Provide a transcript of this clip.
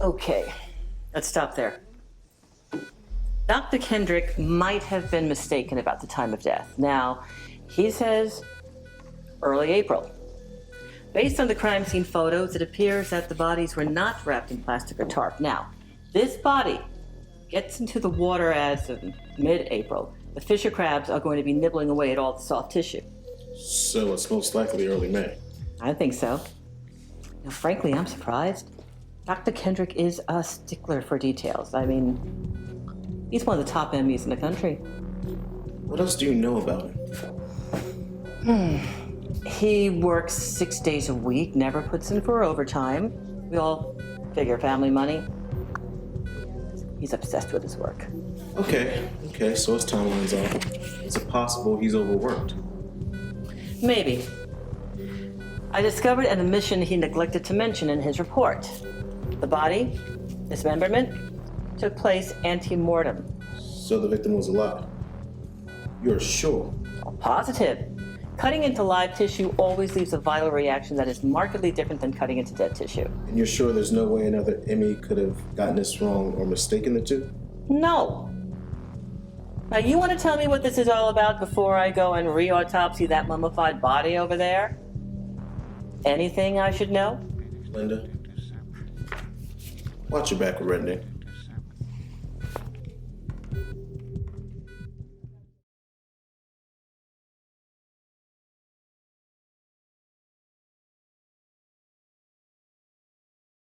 Okay, let's stop there. Dr. Kendrick might have been mistaken about the time of death. Now, he says early April. Based on the crime scene photos, it appears that the bodies were not wrapped in plastic or tarp. Now, this body gets into the water as of mid-April. The fisher crabs are going to be nibbling away at all the soft tissue. So it's most likely early May. I think so. Now, frankly, I'm surprised. Dr. Kendrick is a stickler for details. I mean, he's one of the top MEs in the country. What else do you know about him? He works 6 days a week, never puts in for overtime. We all figure family money. He's obsessed with his work. Okay, so his timeline's off. Is it possible he's overworked? Maybe. I discovered an omission he neglected to mention in his report. The body, dismemberment, took place ante-mortem. So the victim was alive? You're sure? Positive. Cutting into live tissue always leaves a vital reaction that is markedly different than cutting into dead tissue. And you're sure there's no way another ME could have gotten this wrong or mistaken the two? No. Now, you want to tell me what this is all about before I go and re-autopsy that mummified body over there? Anything I should know? Linda, watch your back with Redneck.